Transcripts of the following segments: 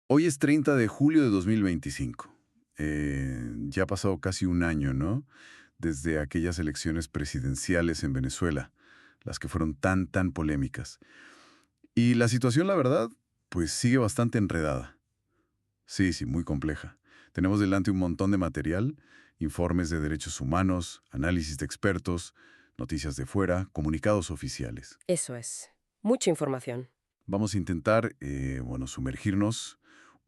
Hoy es 30 de julio de 2025. Ya ha pasado casi un año, ¿no? Desde aquellas elecciones presidenciales en Venezuela, las que fueron tan polémicas. Y la situación, la verdad, pues sigue bastante enredada. Sí, muy compleja. Tenemos delante un montón de material, informes de derechos humanos, análisis de expertos, noticias de fuera, comunicados oficiales. Eso es. Mucha información. Vamos a intentar, sumergirnos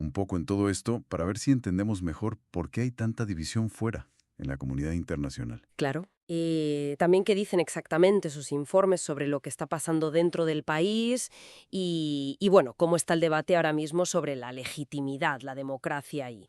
un poco en todo esto para ver si entendemos mejor por qué hay tanta división fuera, en la comunidad internacional. Claro. Y también qué dicen exactamente sus informes sobre lo que está pasando dentro del país y bueno, cómo está el debate ahora mismo sobre la legitimidad, la democracia ahí.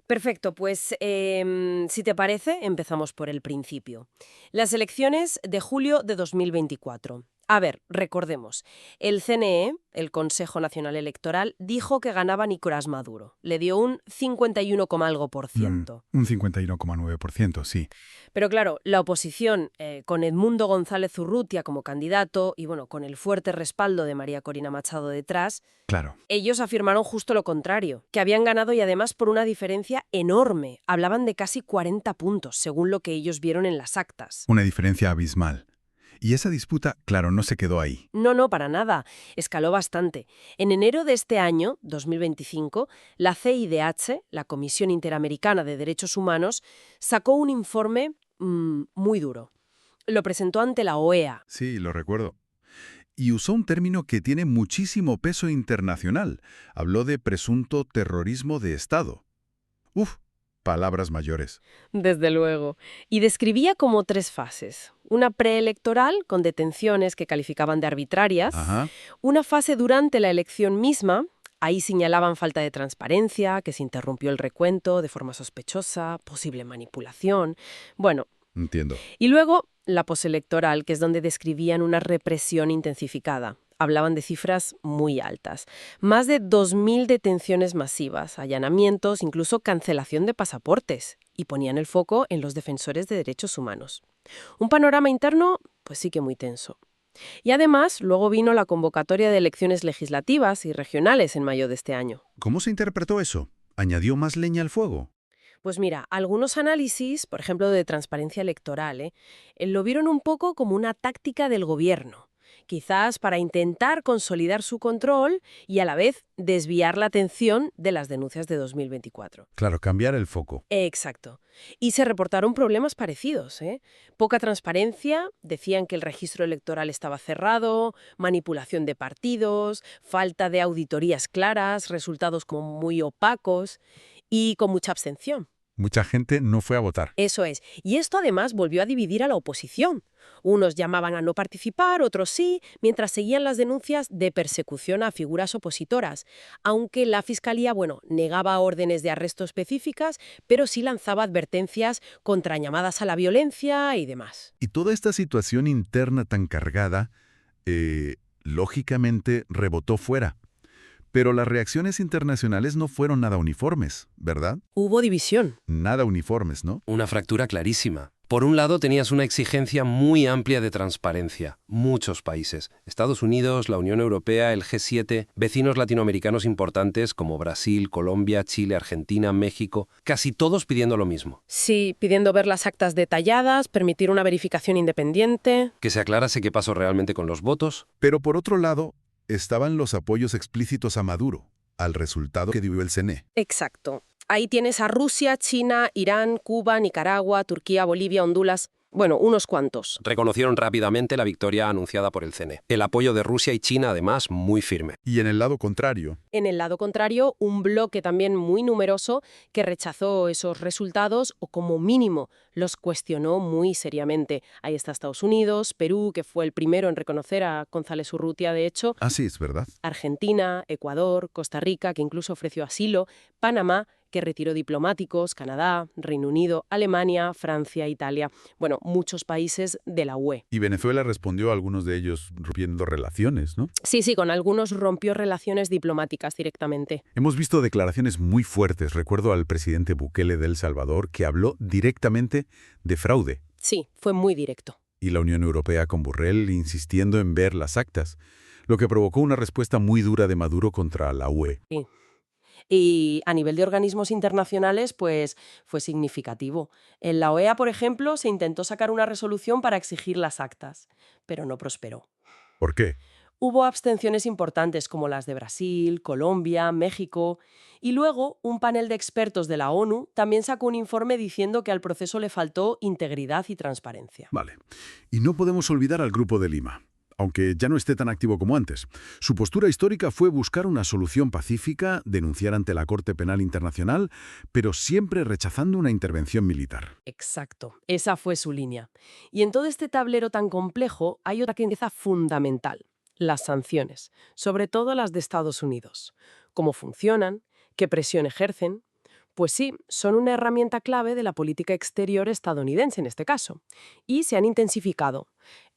Perfecto, pues si te parece, empezamos por el principio. Las elecciones de julio de 2024. A ver, recordemos. El CNE, el Consejo Nacional Electoral, dijo que ganaba Nicolás Maduro. Le dio un 51, algo por ciento. Un 51,9%, sí. Pero claro, la oposición, con Edmundo González Urrutia como candidato y bueno, con el fuerte respaldo de María Corina Machado detrás, Claro. ellos afirmaron justo lo contrario, que habían ganado y además por una diferencia enorme. Hablaban de casi 40 puntos, según lo que ellos vieron en las actas. Una diferencia abismal. Y esa disputa, claro, no se quedó ahí. No, para nada. Escaló bastante. En enero de este año, 2025, la CIDH, la Comisión Interamericana de Derechos Humanos, sacó un informe muy duro. Lo presentó ante la OEA. Sí, lo recuerdo. Y usó un término que tiene muchísimo peso internacional. Habló de presunto terrorismo de Estado. Uf, palabras mayores. Desde luego. Y describía como tres fases. Una preelectoral, con detenciones que calificaban de arbitrarias. Ajá. Una fase durante la elección misma. Ahí señalaban falta de transparencia, que se interrumpió el recuento de forma sospechosa, posible manipulación. Bueno, Entiendo. y luego la poselectoral, que es donde describían una represión intensificada. Hablaban de cifras muy altas. Más de 2.000 detenciones masivas, allanamientos, incluso cancelación de pasaportes. Y ponían el foco en los defensores de derechos humanos. Un panorama interno, pues sí que muy tenso. Y además, luego vino la convocatoria de elecciones legislativas y regionales en mayo de este año. ¿Cómo se interpretó eso? ¿Añadió más leña al fuego? Pues mira, algunos análisis, por ejemplo de transparencia electoral, lo vieron un poco como una táctica del gobierno, quizás para intentar consolidar su control y a la vez desviar la atención de las denuncias de 2024. Claro, cambiar el foco. Exacto. Y se reportaron problemas parecidos. Poca transparencia, decían que el registro electoral estaba cerrado, manipulación de partidos, falta de auditorías claras, resultados como muy opacos y con mucha abstención. Mucha gente no fue a votar. Eso es. Y esto además volvió a dividir a la oposición. Unos llamaban a no participar, otros sí, mientras seguían las denuncias de persecución a figuras opositoras, aunque la Fiscalía, negaba órdenes de arresto específicas, pero sí lanzaba advertencias contra llamadas a la violencia y demás. Y toda esta situación interna tan cargada, lógicamente, rebotó fuera. Pero las reacciones internacionales no fueron nada uniformes, ¿verdad? Hubo división. Nada uniformes, ¿no? Una fractura clarísima. Por un lado, tenías una exigencia muy amplia de transparencia. Muchos países. Estados Unidos, la Unión Europea, el G7, vecinos latinoamericanos importantes como Brasil, Colombia, Chile, Argentina, México, casi todos pidiendo lo mismo. Sí, pidiendo ver las actas detalladas, permitir una verificación independiente. Que se aclarase qué pasó realmente con los votos. Pero por otro lado, estaban los apoyos explícitos a Maduro, al resultado que dio el CNE. Exacto. Ahí tienes a Rusia, China, Irán, Cuba, Nicaragua, Turquía, Bolivia, Honduras. Bueno, unos cuantos. Reconocieron rápidamente la victoria anunciada por el CNE. El apoyo de Rusia y China, además, muy firme. Y en el lado contrario, En el lado contrario, un bloque también muy numeroso que rechazó esos resultados o como mínimo los cuestionó muy seriamente. Ahí está Estados Unidos, Perú, que fue el primero en reconocer a González Urrutia, de hecho, así es, ¿verdad? Argentina, Ecuador, Costa Rica, que incluso ofreció asilo, Panamá, que retiró diplomáticos, Canadá, Reino Unido, Alemania, Francia, Italia, muchos países de la UE. Y Venezuela respondió a algunos de ellos rompiendo relaciones, ¿no? Sí, con algunos rompió relaciones diplomáticas directamente. Hemos visto declaraciones muy fuertes. Recuerdo al presidente Bukele de El Salvador que habló directamente de fraude. Sí, fue muy directo. Y la Unión Europea con Borrell insistiendo en ver las actas, lo que provocó una respuesta muy dura de Maduro contra la UE. Sí. Y a nivel de organismos internacionales, pues fue significativo. En la OEA, por ejemplo, se intentó sacar una resolución para exigir las actas, pero no prosperó. ¿Por qué? Hubo abstenciones importantes como las de Brasil, Colombia, México, y luego un panel de expertos de la ONU también sacó un informe diciendo que al proceso le faltó integridad y transparencia. Vale. Y no podemos olvidar al Grupo de Lima. Aunque ya no esté tan activo como antes. Su postura histórica fue buscar una solución pacífica, denunciar ante la Corte Penal Internacional, pero siempre rechazando una intervención militar. Exacto, esa fue su línea. Y en todo este tablero tan complejo hay otra pieza fundamental, las sanciones, sobre todo las de Estados Unidos. ¿Cómo funcionan? ¿Qué presión ejercen? Pues sí, son una herramienta clave de la política exterior estadounidense en este caso. Y se han intensificado.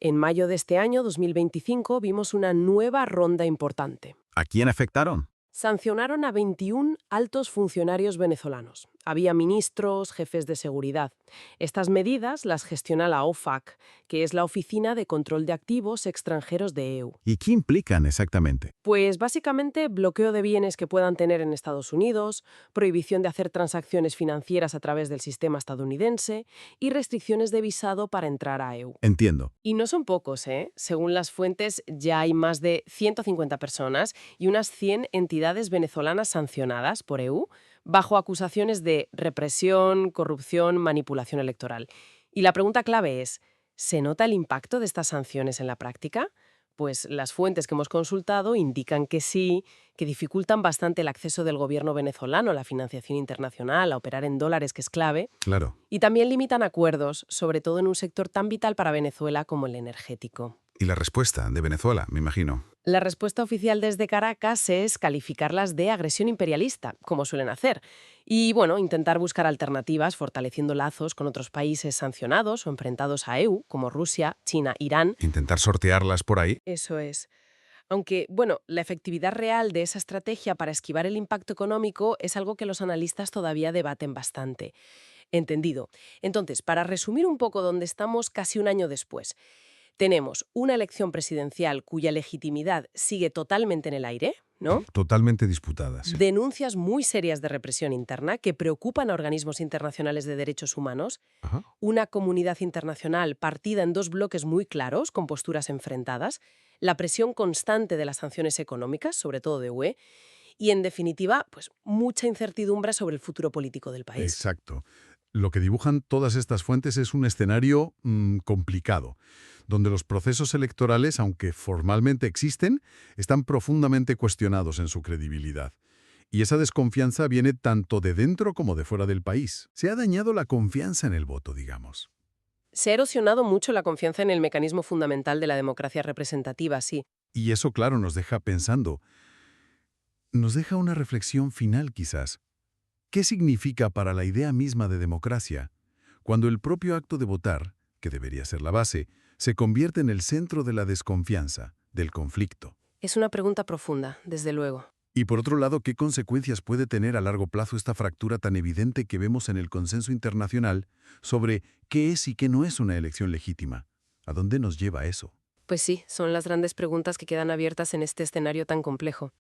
En mayo de este año, 2025, vimos una nueva ronda importante. ¿A quién afectaron? Sancionaron a 21 altos funcionarios venezolanos. Había ministros, jefes de seguridad. Estas medidas las gestiona la OFAC, que es la Oficina de Control de Activos Extranjeros de EU. ¿Y qué implican exactamente? Pues básicamente bloqueo de bienes que puedan tener en Estados Unidos, prohibición de hacer transacciones financieras a través del sistema estadounidense y restricciones de visado para entrar a EU. Entiendo. Y no son pocos, ¿eh? Según las fuentes, ya hay más de 150 personas y unas 100 entidades venezolanas sancionadas por EU bajo acusaciones de represión, corrupción, manipulación electoral. Y la pregunta clave es, ¿se nota el impacto de estas sanciones en la práctica? Pues las fuentes que hemos consultado indican que sí, que dificultan bastante el acceso del gobierno venezolano a la financiación internacional, a operar en dólares, que es clave, Claro. y también limitan acuerdos, sobre todo en un sector tan vital para Venezuela como el energético. ¿Y la respuesta de Venezuela, me imagino? La respuesta oficial desde Caracas es calificarlas de agresión imperialista, como suelen hacer, y bueno, intentar buscar alternativas fortaleciendo lazos con otros países sancionados o enfrentados a EU, como Rusia, China, Irán. ¿Intentar sortearlas por ahí? Eso es. Aunque, bueno, la efectividad real de esa estrategia para esquivar el impacto económico es algo que los analistas todavía debaten bastante. Entendido. Entonces, para resumir un poco dónde estamos casi un año después, tenemos una elección presidencial cuya legitimidad sigue totalmente en el aire, ¿no? Totalmente disputadas. Sí. Denuncias muy serias de represión interna que preocupan a organismos internacionales de derechos humanos, Ajá. una comunidad internacional partida en dos bloques muy claros, con posturas enfrentadas, la presión constante de las sanciones económicas, sobre todo de UE, y, en definitiva, pues mucha incertidumbre sobre el futuro político del país. Exacto. Lo que dibujan todas estas fuentes es un escenario complicado, donde los procesos electorales, aunque formalmente existen, están profundamente cuestionados en su credibilidad. Y esa desconfianza viene tanto de dentro como de fuera del país. Se ha dañado la confianza en el voto, digamos. Se ha erosionado mucho la confianza en el mecanismo fundamental de la democracia representativa, sí. Y eso, claro, nos deja pensando. Nos deja una reflexión final, quizás. ¿Qué significa para la idea misma de democracia cuando el propio acto de votar, que debería ser la base, se convierte en el centro de la desconfianza, del conflicto? Es una pregunta profunda, desde luego. Y por otro lado, ¿qué consecuencias puede tener a largo plazo esta fractura tan evidente que vemos en el consenso internacional sobre qué es y qué no es una elección legítima? ¿A dónde nos lleva eso? Pues sí, son las grandes preguntas que quedan abiertas en este escenario tan complejo.